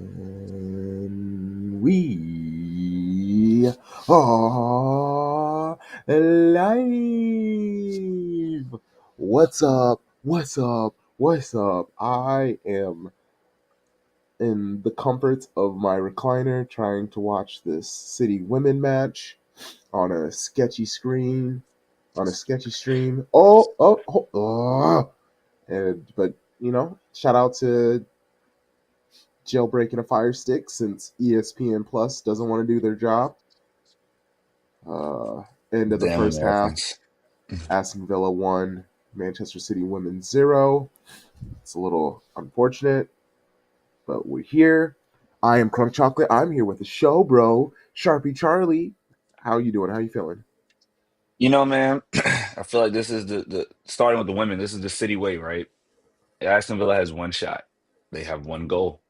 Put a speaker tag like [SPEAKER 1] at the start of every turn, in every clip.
[SPEAKER 1] And we are live. What's up? What's up? What's up? I am in the comforts of my recliner trying to watch this City Women match on a sketchy screen, on a sketchy stream. But shout out to jailbreaking a Fire Stick since ESPN Plus doesn't want to do their job. Uh, End of the
[SPEAKER 2] Damn
[SPEAKER 1] first half,
[SPEAKER 2] Americans.
[SPEAKER 1] Aston Villa 1, Manchester City Women 0. It's a little unfortunate, but we're here. I am Crunk Chocolate. I'm here with the show, bro. Sharpie Charlie. How you doing? How you feeling?
[SPEAKER 2] Man, I feel like this is the starting with the women, this is the city way, right? Aston Villa has one shot. They have one goal.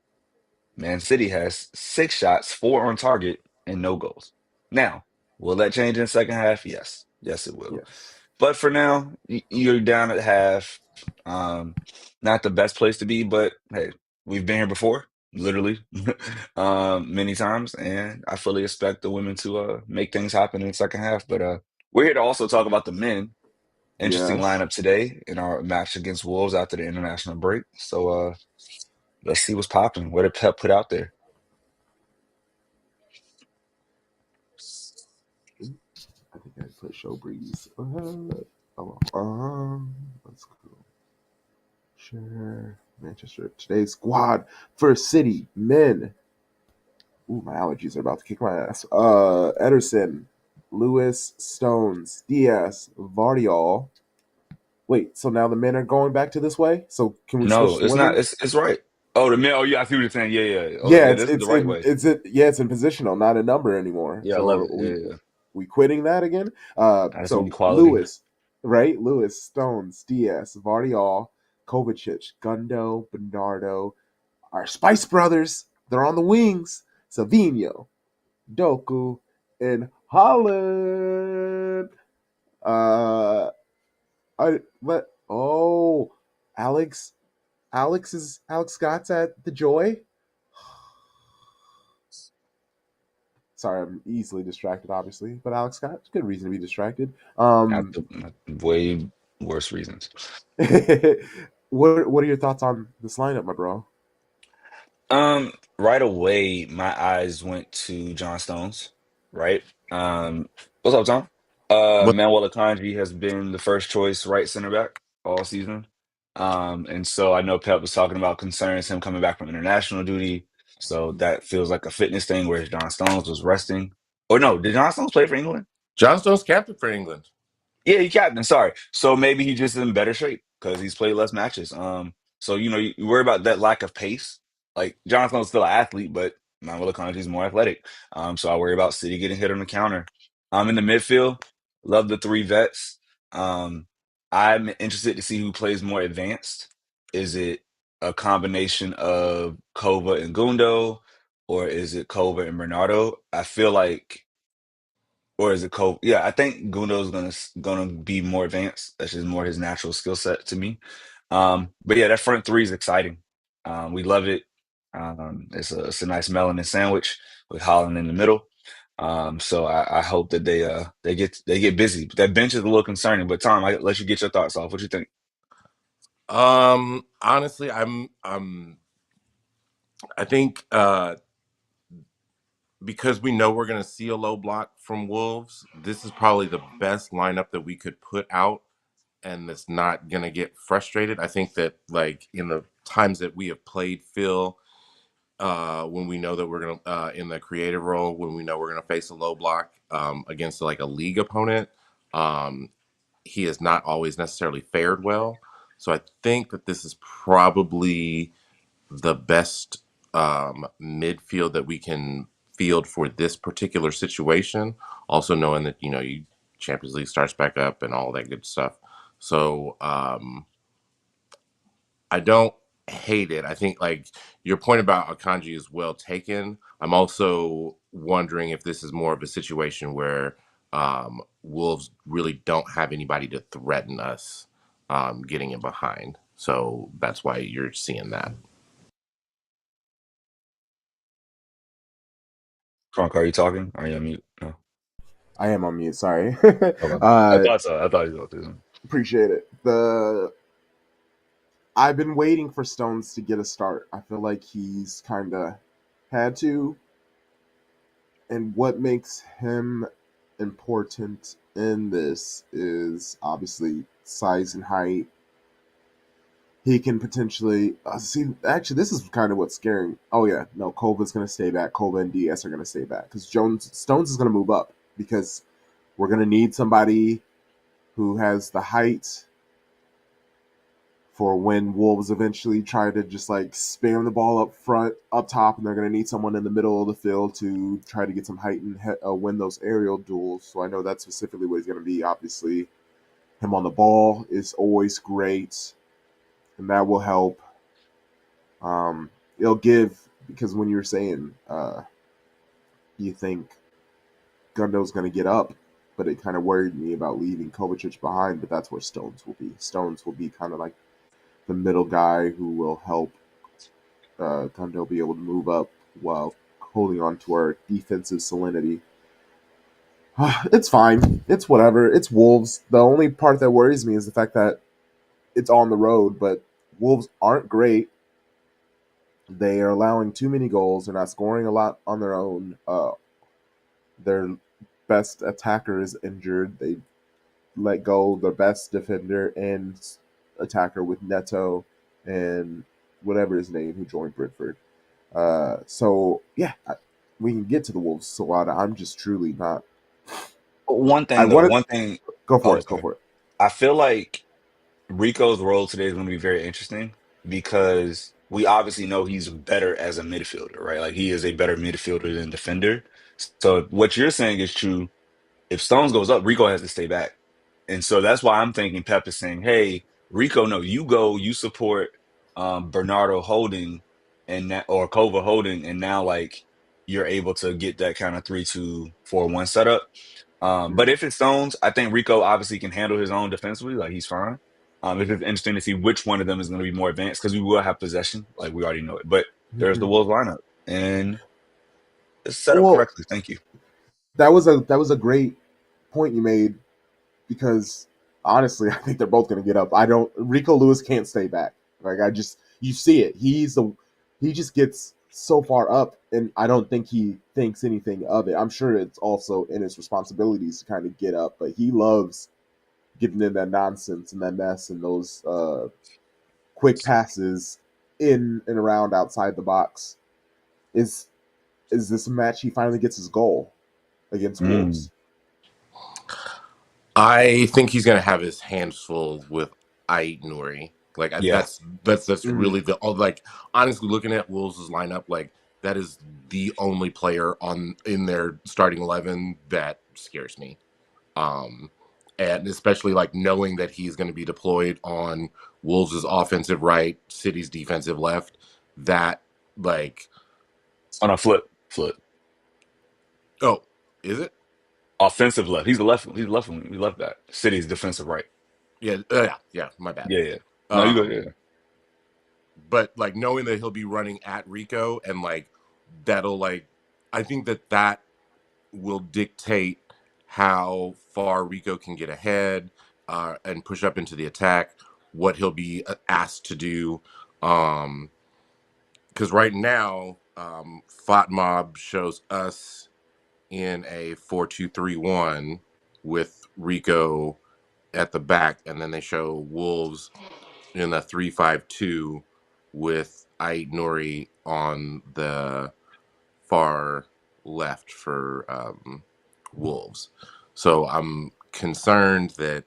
[SPEAKER 2] Man City has six shots, four on target, and no goals. Now, will that change in the second half? Yes. Yes, it will.
[SPEAKER 1] Yes.
[SPEAKER 2] But for now, you're down at half. Um, Not the best place to be, but hey, we've been here before, literally, many times, and I fully expect the women to make things happen in the second half. But we're here to also talk about the men. Interesting
[SPEAKER 1] Yes.
[SPEAKER 2] lineup today in our match against Wolves after the international break. So let's see what's popping. What did Pep put out there?
[SPEAKER 1] I think I put Show Breeze. Let's go. Sure. Manchester. Today's squad for City men. Ooh, my allergies are about to kick my ass. Ederson, Lewis, Stones, Diaz, Vardiol. Wait, so now the men are going back to this way? So can we switch
[SPEAKER 2] No,
[SPEAKER 1] to
[SPEAKER 2] it's not.
[SPEAKER 1] women?
[SPEAKER 2] It's right. Oh, the men. Oh, yeah. I see what you're saying. Yeah, yeah. Oh,
[SPEAKER 1] Yeah,
[SPEAKER 2] yeah.
[SPEAKER 1] it's
[SPEAKER 2] This is the
[SPEAKER 1] it's
[SPEAKER 2] right
[SPEAKER 1] in
[SPEAKER 2] way.
[SPEAKER 1] it's in positional, not a number anymore.
[SPEAKER 2] Yeah, I love
[SPEAKER 1] So
[SPEAKER 2] it. Yeah, yeah.
[SPEAKER 1] we quitting that again.
[SPEAKER 2] Add some
[SPEAKER 1] So
[SPEAKER 2] equality.
[SPEAKER 1] Lewis, right? Lewis, Stones, Diaz, Vardiol, Kovacic, Gundo, Bernardo, our Spice Brothers. They're on the wings. Savinho, Doku, and Holland. Uh, I let Alex, Alex Scott's at the Joy. Sorry, I'm easily distracted, obviously, but Alex Scott, good reason to be distracted.
[SPEAKER 2] Not way worse reasons.
[SPEAKER 1] What are your thoughts on this lineup, my bro?
[SPEAKER 2] Right away, my eyes went to John Stones, right? What's up, Tom?
[SPEAKER 3] What
[SPEAKER 2] Manuel Akanji has been the first choice right center back all season. And so I know Pep was talking about concerns him coming back from international duty. So that feels like a fitness thing, whereas John Stones was resting. Or no, did John Stones play for England?
[SPEAKER 3] John Stone's captain for England.
[SPEAKER 2] Yeah, he captain. Sorry. So maybe he's just in better shape because he's played less matches. So you worry about that lack of pace. Like Jonathan's still an athlete, but Manuel Akanji's more athletic. So I worry about City getting hit on the counter. In the midfield, love the three vets. I'm interested to see who plays more advanced. Is it a combination of Kova and Gundo, or is it Kova and Bernardo? I feel like or is it Cole? Yeah, I think Gundo's gonna be more advanced. That's just more his natural skill set to me. But yeah, that front three is exciting. We love it. It's a nice melanin sandwich with Holland in the middle. So I hope that they get busy. But that bench is a little concerning. But Tom, I let you get your thoughts off. What you think?
[SPEAKER 3] Honestly, I think because we know we're going to see a low block from Wolves, this is probably the best lineup that we could put out, and that's not going to get frustrated. I think that like in the times that we have played Phil, when we know that we're going to in the creative role, when we know we're going to face a low block against like a league opponent, um, he has not always necessarily fared well. So I think that this is probably the best midfield that we can field for this particular situation. Also knowing that you Champions League starts back up and all that good stuff. So I don't hate it. I think like your point about Akanji is well taken. I'm also wondering if this is more of a situation where Wolves really don't have anybody to threaten us getting in behind. So that's why you're seeing that.
[SPEAKER 2] Crunk, are you talking? Are you on mute? No.
[SPEAKER 1] I am on mute. Sorry.
[SPEAKER 2] Okay. I
[SPEAKER 1] uh,
[SPEAKER 2] thought so. I thought you were talking.
[SPEAKER 1] appreciate it. I've been waiting for Stones to get a start. I feel like he's kind of had to, and what makes him important in this is obviously size and height. He can potentially see. Actually, this is kind of what's scaring. Oh yeah, no, Kova's going to stay back. Kova and DS are going to stay back because Jones Stones is going to move up because we're going to need somebody who has the height for when Wolves eventually try to just like spam the ball up front, up top, and they're going to need someone in the middle of the field to try to get some height and win those aerial duels. So I know that's specifically what he's going to be. Obviously, him on the ball is always great, and that will help. It'll give because when you were saying you think Gundo's going to get up, but it kind of worried me about leaving Kovacic behind. But that's where Stones will be. Stones will be kind of like the middle guy who will help Gundo be able to move up while holding on to our defensive salinity. It's fine. It's whatever. It's Wolves. The only part that worries me is the fact that it's on the road, but Wolves aren't great. They are allowing too many goals. They're not scoring a lot on their own. Their best attacker is injured. They let go their best defender and attacker with Neto and whatever his name who joined Brentford. So yeah, we can get to the Wolves, Sawada. I'm just truly not.
[SPEAKER 2] One
[SPEAKER 1] I
[SPEAKER 2] thing though,
[SPEAKER 1] wanted
[SPEAKER 2] one thing.
[SPEAKER 1] go for
[SPEAKER 2] Oh,
[SPEAKER 1] it. Go
[SPEAKER 2] sorry.
[SPEAKER 1] for it.
[SPEAKER 2] I feel like Rico's role today is going to be very interesting because we obviously know he's better as a midfielder, right? Like he is a better midfielder than defender. So what you're saying is true. If Stones goes up, Rico has to stay back. And so that's why I'm thinking Pep is saying, hey, Rico, no, you go, you support Bernardo holding and that or Kova holding, and now like you're able to get that kind of 3-2-4-1 setup. But
[SPEAKER 1] Mm-hmm.
[SPEAKER 2] if it's Stones, I think Rico obviously can handle his own defensively, like he's fine. It's just interesting to see which one of them is going to be more advanced because we will have possession, like we already know it. But there's the
[SPEAKER 1] Mm-hmm.
[SPEAKER 2] Wolves lineup, and it's set up
[SPEAKER 1] Well,
[SPEAKER 2] correctly. Thank you.
[SPEAKER 1] that was a great point you made because honestly, I think they're both going to get up. I don't. Rico Lewis can't stay back. Like I just, you see it. He just gets so far up, and I don't think he thinks anything of it. I'm sure it's also in his responsibilities to kind of get up, but he loves getting in that nonsense and that mess and those quick passes in and around outside the box. Is is this a match he finally gets his goal against
[SPEAKER 2] Mm,
[SPEAKER 1] Wolves?
[SPEAKER 3] I think he's going to have his hands full with Ait Nouri. Like
[SPEAKER 2] yeah.
[SPEAKER 3] that's
[SPEAKER 1] Mm,
[SPEAKER 3] really the like honestly looking at Wolves' lineup, like that is the only player on in their starting 11 that scares me. Um, and especially like knowing that he's going to be deployed on Wolves' offensive right, City's defensive left. That like
[SPEAKER 2] On a flip.
[SPEAKER 3] oh, is it?
[SPEAKER 2] Offensive left. He's the left. He's left. He left back. City's defensive right.
[SPEAKER 3] Yeah, yeah. My bad.
[SPEAKER 2] Yeah. No, you go.
[SPEAKER 3] Um,
[SPEAKER 2] Yeah.
[SPEAKER 3] but like knowing that he'll be running at Rico and like that'll like I think that will dictate how far Rico can get ahead and push up into the attack, what he'll be asked to do. Because right now, Fatmob shows us in a 4-2-3-1 with Rico at the back, and then they show Wolves in a 3-5-2 with Ait Nuri on the far left for Wolves. So I'm concerned that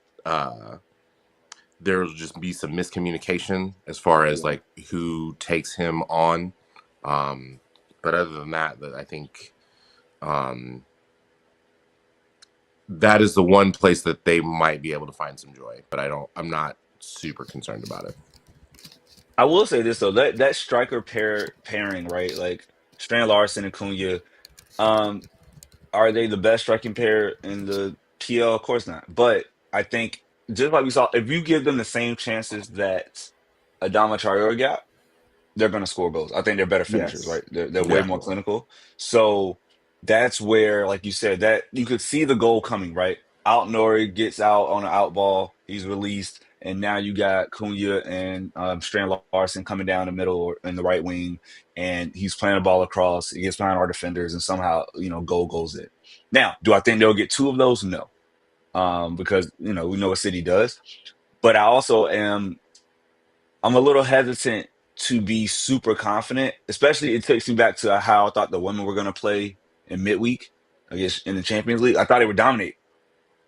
[SPEAKER 3] there'll just be some miscommunication as far as
[SPEAKER 1] yeah.
[SPEAKER 3] like who takes him on. Um, but other than that, I think um, that is the one place that they might be able to find some joy. But I'm not super concerned about it.
[SPEAKER 2] I will say this though. That striker pairing, right? Like Strand Larson and Cunha. Um, are they the best striking pair in the PL? Of course not. But I think just like we saw, if you give them the same chances that Adama Traore got, they're going to score goals. I think they're better finishers,
[SPEAKER 1] Yes.
[SPEAKER 2] right? They're way
[SPEAKER 3] Yeah.
[SPEAKER 2] more
[SPEAKER 1] Yeah.
[SPEAKER 2] clinical. So. that's where, like you said, that you could see the goal coming, right? Out Nori gets out on an out ball, he's released, and now you got Cunha and Strand Larson coming down the middle or in the right wing, and he's playing the ball across. He gets behind our defenders, and somehow goal goes in. Now, do I think they'll get two of those? No, because we know what City does. But I also am I'm a little hesitant to be super confident, especially it takes me back to how I thought the women were going to play in midweek, I guess, in the Champions League. I thought they would dominate.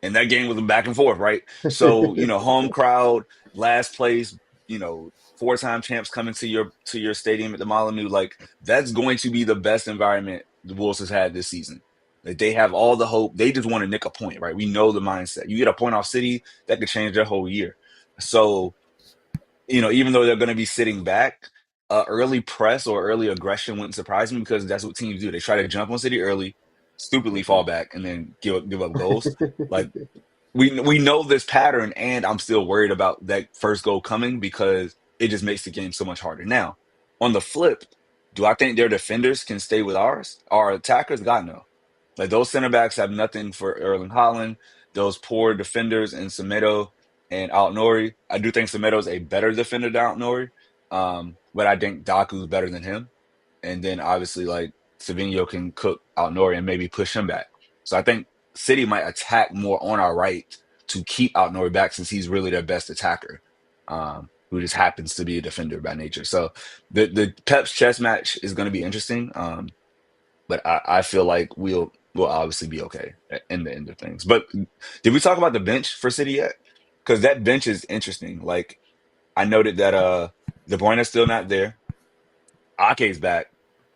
[SPEAKER 2] And that game was back and forth, right? So, home crowd, last place, 4-time champs coming to your stadium at the Molyneux, like that's going to be the best environment the Wolves has had this season. Like they have all the hope. They just want to nick a point, right? We know the mindset. You get a point off City, that could change their whole year. So even though they're going to be sitting back, early press or early aggression wouldn't surprise me because that's what teams do. They try to jump on City early, stupidly fall back, and then give up goals. Like we know this pattern, and I'm still worried about that first goal coming because it just makes the game so much harder. Now, on the flip, do I think their defenders can stay with ours? Our attackers, God no. Like those center backs have nothing for Erling Haaland. Those poor defenders in Semedo and Alt Nori. I do think Semedo's a better defender than Alt Nori, but I think Daku's better than him. And then obviously like Savinho can cook Alt Nori and maybe push him back. So I think City might attack more on our right to keep Alt Nori back since he's really their best attacker, who just happens to be a defender by nature. So the Pep's chess match is going to be interesting. But I feel like we'll obviously be okay in the end of things. But did we talk about the bench for City yet? Because that bench is interesting. Like I noted that De Bruyne's still not there. Ake's back,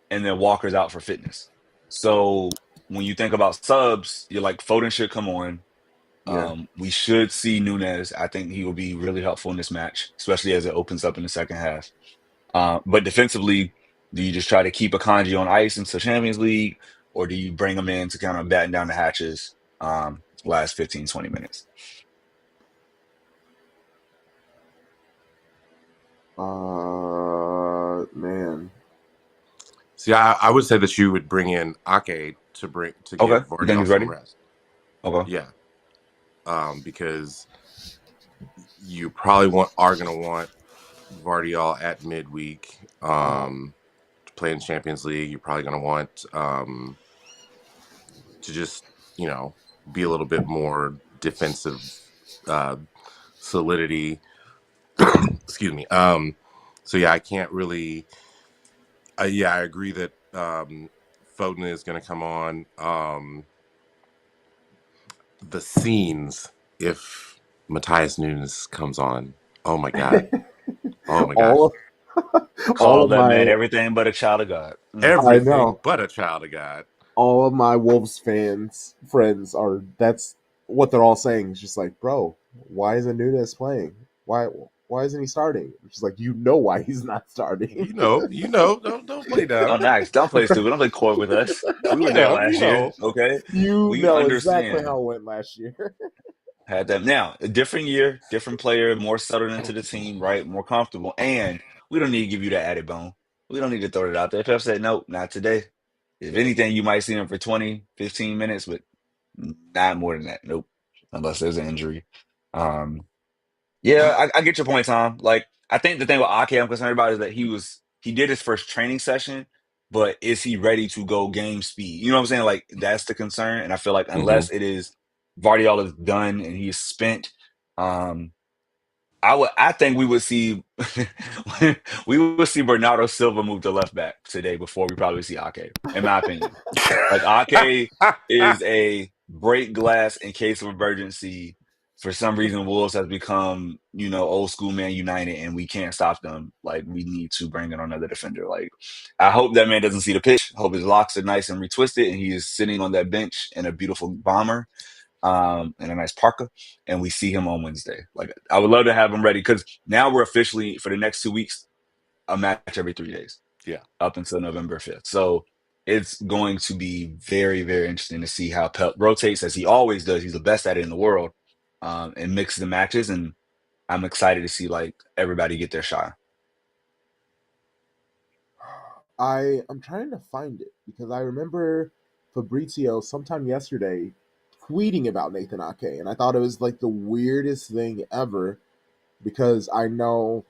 [SPEAKER 2] and then Walker's out for fitness. So when you think about subs, you're like Foden should come on.
[SPEAKER 1] Yeah.
[SPEAKER 2] We should see Nunez. I think he will be really helpful in this match, especially as it opens up in the second half. But defensively, do you just try to keep Akanji on ice until Champions League, or do you bring him in to kind of batten down the hatches last 15, 20 minutes?
[SPEAKER 1] Man.
[SPEAKER 3] See, I would say that you would bring in Ake to
[SPEAKER 2] Okay.
[SPEAKER 3] give
[SPEAKER 2] You think
[SPEAKER 3] Vardyal
[SPEAKER 2] he's
[SPEAKER 3] some
[SPEAKER 2] ready?
[SPEAKER 3] rest.
[SPEAKER 2] Okay.
[SPEAKER 3] Yeah, because you probably are going to want Vardyal at midweek to play in Champions League. You're probably going to want to just be a little bit more defensive solidity. Excuse me. So yeah, I can't really. Yeah, I agree that Foden is going to come on. The scenes if Matthias Nunes comes on. Oh my god. Oh my gosh.
[SPEAKER 1] all all
[SPEAKER 2] Call
[SPEAKER 1] of
[SPEAKER 2] that man
[SPEAKER 1] my
[SPEAKER 2] everything but a child of God.
[SPEAKER 1] I
[SPEAKER 3] Everything
[SPEAKER 1] know
[SPEAKER 3] but a child of God.
[SPEAKER 1] all of my Wolves fans friends are that's what they're all saying. It's just like, bro, why isn't Nunes playing? Why isn't he starting? It's just like why he's not starting.
[SPEAKER 3] Don't play
[SPEAKER 2] Oh,
[SPEAKER 3] down.
[SPEAKER 2] nice. Don't play stupid. Don't play coy with us. We were there last year. Okay. We
[SPEAKER 1] Exactly
[SPEAKER 2] understand.
[SPEAKER 1] how it went last year.
[SPEAKER 2] Had that. Now, a different year, different player, more settled into the team, right? More comfortable. And we don't need to give you that added bone. We don't need to throw it out there. Pep said, nope, not today. If anything, you might see him for 20, 15 minutes, but not more than that. Nope. Unless there's an injury. Um, yeah, I get your point, Tom. Like, I think the thing with Ake I'm concerned about is that he did his first training session, but is he ready to go game speed? You know what I'm saying? Like, that's the concern. And I feel like
[SPEAKER 3] Hmm.
[SPEAKER 2] unless it is Vardiol is done and he's spent, um, I think we would see we would see Bernardo Silva move to left back today before we probably see Ake, in my opinion. Like Ake is a break glass in case of emergency. For some reason, Wolves has become, old school Man United, and we can't stop them. Like we need to bring in another defender. Like I hope that man doesn't see the pitch. Hope his locks are nice and retwisted, and he is sitting on that bench in a beautiful bomber, and a nice parka, and we see him on Wednesday. Like I would love to have him ready because now we're officially for the next 2 weeks a match every 3 days
[SPEAKER 3] Yeah.
[SPEAKER 2] up until November 5th. So it's going to be very, very interesting to see how Pep rotates as he always does. He's the best at it in the world, and mix the matches. And I'm excited to see like everybody get their shot.
[SPEAKER 1] I'm trying to find it because I remember Fabrizio sometime yesterday tweeting about Nathan Ake, and I thought it was like the weirdest thing ever because I know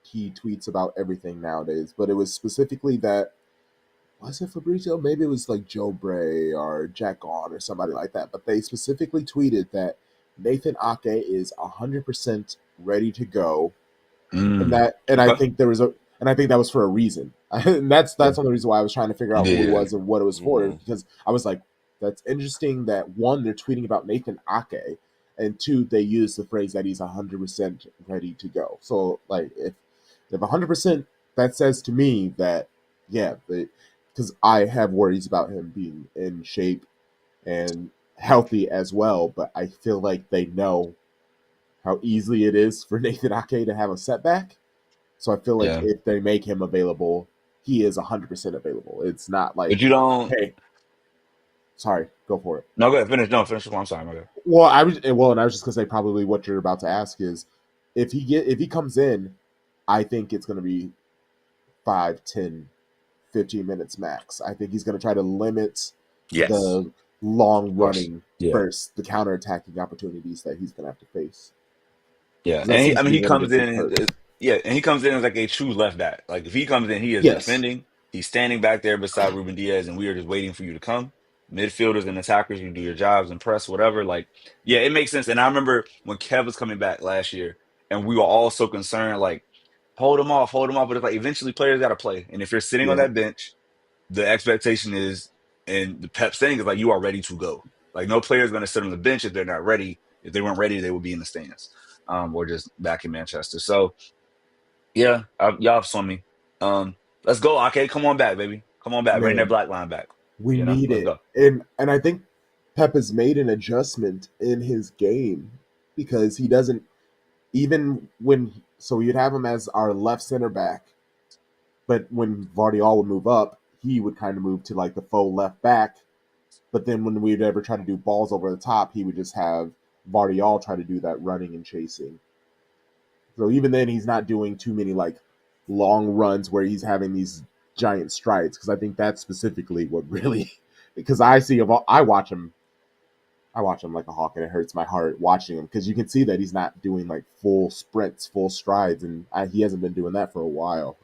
[SPEAKER 1] he tweets about everything nowadays, but it was specifically that was it Fabrizio? Maybe it was like Joe Bray or Jack On or somebody like that. But they specifically tweeted that Nathan Ake is 100% ready to go, and I
[SPEAKER 2] Okay.
[SPEAKER 1] think there was a and I think that was for a reason. And that's
[SPEAKER 2] Yeah.
[SPEAKER 1] the only reason why I was trying to figure out who it
[SPEAKER 2] Yeah.
[SPEAKER 1] was and what it was for
[SPEAKER 3] Hmm.
[SPEAKER 1] because I was like, that's interesting that one they're tweeting about Nathan Ake, and two they use the phrase that he's 100% ready to go. So like if 100%, that says to me that yeah, because I have worries about him being in shape and healthy as well, but I feel like they know how easily it is for Nathan Ake to have a setback. So I feel like
[SPEAKER 2] Yeah.
[SPEAKER 1] if they make him available, he is 100% available. It's not like,
[SPEAKER 2] But you don't.
[SPEAKER 1] hey, sorry, go for it.
[SPEAKER 2] No, go ahead. Finish. No, finish. I'm sorry. My bad.
[SPEAKER 1] And I was just gonna say probably what you're about to ask is if he comes in, I think it's gonna be 5, 10, 15 minutes max. I think he's gonna try to limit
[SPEAKER 3] Yes.
[SPEAKER 1] the long
[SPEAKER 2] Of course.
[SPEAKER 1] running
[SPEAKER 2] Yeah.
[SPEAKER 1] bursts, the counterattacking opportunities that he's gonna have to face.
[SPEAKER 2] Yeah.
[SPEAKER 1] Because that
[SPEAKER 2] And he,
[SPEAKER 1] seems
[SPEAKER 2] I
[SPEAKER 1] to
[SPEAKER 2] mean,
[SPEAKER 1] be
[SPEAKER 2] he
[SPEAKER 1] one of
[SPEAKER 2] comes
[SPEAKER 1] his big
[SPEAKER 2] in.
[SPEAKER 1] perks.
[SPEAKER 2] Yeah, and he comes in as like a true left back. Like if he comes in, he is
[SPEAKER 1] Yes.
[SPEAKER 2] defending. He's standing back there beside Ruben Diaz, and we are just waiting for you to come. Midfielders and attackers, you do your jobs and press whatever. Like, yeah, it makes sense. And I remember when Kev was coming back last year, and we were all so concerned, like, hold him off. But it's like eventually players got to play, and if you're sitting on
[SPEAKER 1] Yeah.
[SPEAKER 2] that bench, the expectation is, and the Pep saying is like you are ready to go. Like no player is going to sit on the bench if they're not ready. If they weren't ready, they would be in the stands, or just back in Manchester. So yeah, y'all have swung me. Let's go. Okay, come on back, baby. Come on back. Bring that
[SPEAKER 1] Man,
[SPEAKER 2] black line back.
[SPEAKER 1] we need
[SPEAKER 2] Let's
[SPEAKER 1] it.
[SPEAKER 2] go.
[SPEAKER 1] And I think Pep has made an adjustment in his game because he doesn't even when so you'd have him as our left center back, but when Vardiol would move up, he would kind of move to like the faux left back. But then when we'd ever try to do balls over the top, he would just have Vardiol try to do that running and chasing. So even then, he's not doing too many like long runs where he's having these giant strides. Because I think that's specifically what really because I watch him like a hawk, and it hurts my heart watching him because you can see that he's not doing like full sprints, full strides, and he hasn't been doing that for a while.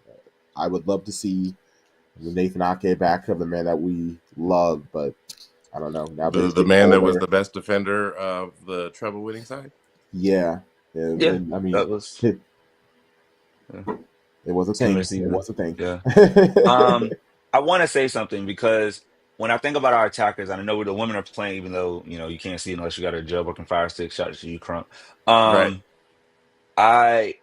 [SPEAKER 1] I would love to see the Nathan Ake back of the man that we love, but I don't know. Now that he's
[SPEAKER 3] The
[SPEAKER 1] getting
[SPEAKER 3] man that was
[SPEAKER 1] older,
[SPEAKER 3] the best defender of the treble winning side.
[SPEAKER 1] yeah,
[SPEAKER 2] Yeah,
[SPEAKER 1] and I mean,
[SPEAKER 2] that was
[SPEAKER 1] it,
[SPEAKER 2] yeah,
[SPEAKER 1] it was a
[SPEAKER 2] similar
[SPEAKER 1] thing. It
[SPEAKER 2] season.
[SPEAKER 1] was a thing.
[SPEAKER 2] Yeah. I want to say something because when I think about our attackers, and I know the women are playing, even though you can't see it unless you got a jailbroken fire stick. Shout out to you, Crump.
[SPEAKER 3] Right.
[SPEAKER 2] Um, I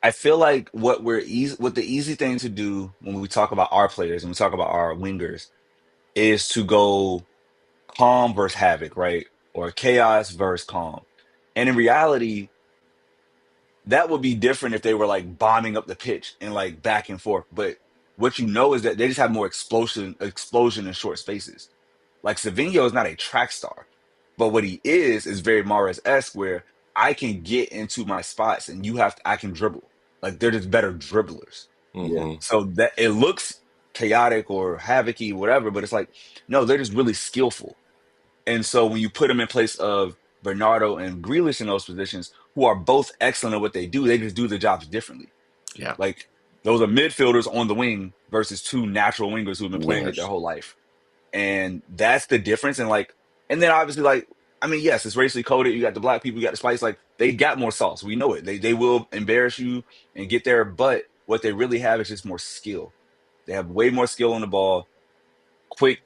[SPEAKER 2] I feel like what the easy thing to do when we talk about our players and we talk about our wingers is to go calm versus havoc, right? Or chaos versus calm. And in reality, that would be different if they were like bombing up the pitch and like back and forth. But what you know is that they just have more explosion in short spaces. Like Savinho is not a track star, but what he is very Mahrez-esque, where I can get into my spots and I can dribble. Like they're just better dribblers.
[SPEAKER 1] Yeah,
[SPEAKER 3] Hmm.
[SPEAKER 2] So that it looks chaotic or havocy, whatever, but it's like, no, they're just really skillful. And so when you put them in place of Bernardo and Grealish in those positions, who are both excellent at what they just do the jobs differently.
[SPEAKER 3] Yeah.
[SPEAKER 2] Like those are midfielders on the wing versus two natural wingers who've been playing it their
[SPEAKER 3] Wingers.
[SPEAKER 2] whole life. And that's the difference. And then obviously, like, I mean, yes, it's racially coded. You got the black people, you got the spice. Like, they got more sauce. We know it. They will embarrass you and get there, but what they really have is just more skill. They have way more skill on the ball, quick,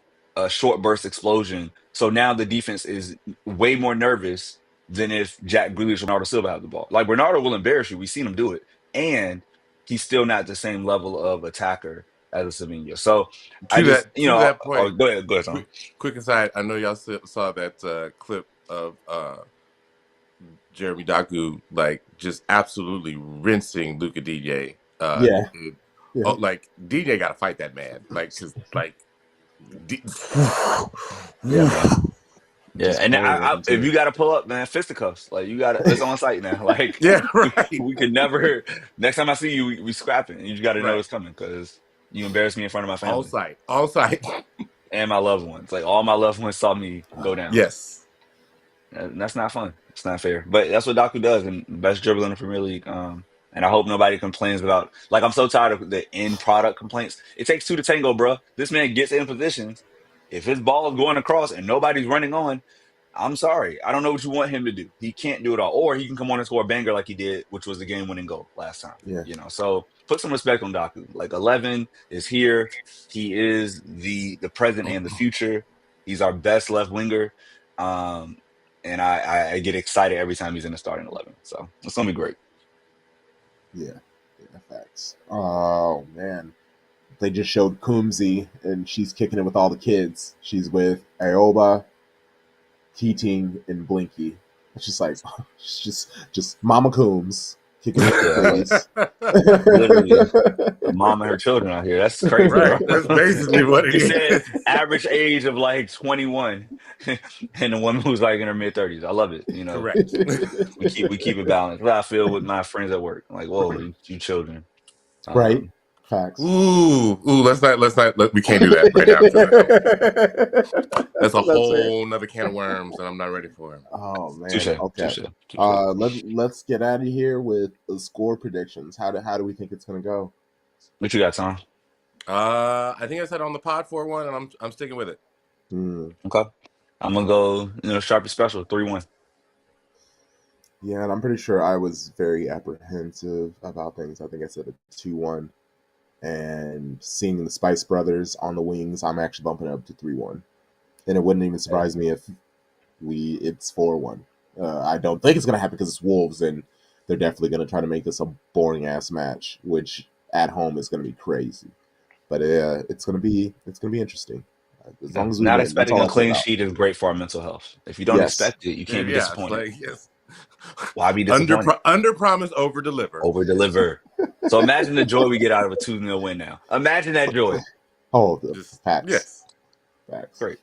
[SPEAKER 2] short burst explosion. So now the defense is way more nervous than if Jack Grealish or Bernardo Silva have the ball. Like Bernardo will embarrass you. We've seen him do it, and he's still not the same level of attacker as a Savinho. So I just,
[SPEAKER 3] To that point,
[SPEAKER 2] go ahead, Tom.
[SPEAKER 3] quick aside. I know y'all saw that clip of Jeremy Doku like just absolutely rinsing Luca DJ.
[SPEAKER 1] yeah, yeah.
[SPEAKER 3] Oh, like DJ got to fight that man, like because like. D-
[SPEAKER 1] Yeah,
[SPEAKER 2] Yeah. Yeah,
[SPEAKER 1] just
[SPEAKER 2] and
[SPEAKER 1] playing with him
[SPEAKER 2] if you
[SPEAKER 1] too.
[SPEAKER 2] got to pull up, man, fisticuffs. Like you got to, it's on site now. Like
[SPEAKER 3] yeah, right,
[SPEAKER 2] we can never. Next time I see you, we scrapping. You got to know
[SPEAKER 3] right.
[SPEAKER 2] it's coming because you embarrass me in front of my
[SPEAKER 3] On
[SPEAKER 2] family.
[SPEAKER 3] site, on site.
[SPEAKER 2] and my loved ones. Like all my loved ones saw me go down.
[SPEAKER 3] Yes.
[SPEAKER 2] And that's not fun. It's not fair. But that's what Doku does, and best dribbler in the Premier League. And I hope nobody complains about. Like I'm so tired of the end product complaints. It takes two to tango, bro. This man gets in positions. If his ball is going across and nobody's running on, I'm sorry. I don't know what you want him to do. He can't do it all. Or he can come on and score a banger like he did, which was the game-winning goal last time.
[SPEAKER 1] Yeah.
[SPEAKER 2] So put some respect on Doku. Like 11 is here. He is the present and the future. He's our best left winger. Um, and I get excited every time he's in the starting 11. So it's gonna be great.
[SPEAKER 1] Yeah, facts. Oh man, they just showed Kumzi, and she's kicking it with all the kids. She's with Aoba, Keating, and Blinky. It's just like, just Mama Coombs kicking it with the
[SPEAKER 2] Literally,
[SPEAKER 1] ladies.
[SPEAKER 2] a mom and her children out here. That's crazy,
[SPEAKER 3] Right.
[SPEAKER 2] bro.
[SPEAKER 3] That's basically what it
[SPEAKER 2] He
[SPEAKER 3] is.
[SPEAKER 2] said average age of like 21, and a woman who's like in her mid 30s. I love it.
[SPEAKER 3] Correct.
[SPEAKER 2] We keep it balanced. What I feel with my friends at work. I'm like, whoa, you children.
[SPEAKER 1] Right? Facts.
[SPEAKER 3] Ooh, let's not, we can't do that right now. That's a whole nother can of worms that I'm not ready for.
[SPEAKER 1] Oh man.
[SPEAKER 2] Touche.
[SPEAKER 1] Okay.
[SPEAKER 2] Touche.
[SPEAKER 1] Let's get out of here with the score predictions. How do we think it's gonna go?
[SPEAKER 2] What you got, Tom?
[SPEAKER 3] I think I said on the pod 4-1, and I'm sticking with it.
[SPEAKER 2] Okay. I'm gonna go, sharp and special, 3-1.
[SPEAKER 1] Yeah, and I'm pretty sure I was very apprehensive about things. I think I said a 2-1. And seeing the Spice Brothers on the wings, I'm actually bumping it up to 3-1. And it wouldn't even surprise me if it's 4-1. I don't think it's gonna happen because it's Wolves, and they're definitely gonna try to make this a boring ass match, which at home is gonna be crazy. But it's gonna be interesting. As long as we
[SPEAKER 2] Not
[SPEAKER 1] win,
[SPEAKER 2] expecting a clean sheet is great for our mental health. If you don't expect it, you can't be disappointed. Why be disappointed?
[SPEAKER 3] Under promise, over deliver.
[SPEAKER 2] Over deliver. So imagine the joy we get out of a 2-0 win now. Imagine that joy.
[SPEAKER 1] Oh, facts.
[SPEAKER 3] Yes.
[SPEAKER 1] Facts.
[SPEAKER 2] Great.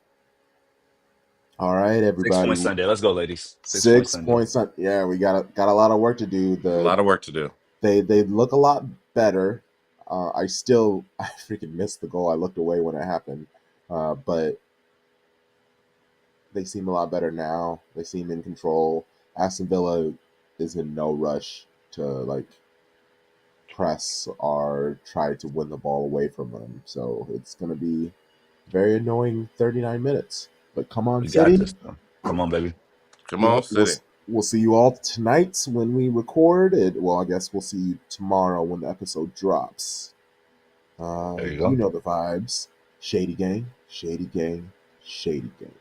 [SPEAKER 1] All right, everybody.
[SPEAKER 2] 6 point Sunday. Let's go, ladies.
[SPEAKER 1] 6 point Sunday. Yeah, we got a lot of work to do.
[SPEAKER 3] A lot of work to do.
[SPEAKER 1] They look a lot better. I freaking missed the goal. I looked away when it happened. But they seem a lot better now. They seem in control. Aston Villa is in no rush to press or try to win the ball away from them. So it's going to be very annoying 39 minutes. But come on, City.
[SPEAKER 2] Come on, baby.
[SPEAKER 3] Come on, City.
[SPEAKER 1] We'll see you all tonight when we record it. Well, I guess we'll see you tomorrow when the episode drops.
[SPEAKER 2] There you go.
[SPEAKER 1] You know the vibes. Shady gang, shady gang, shady gang.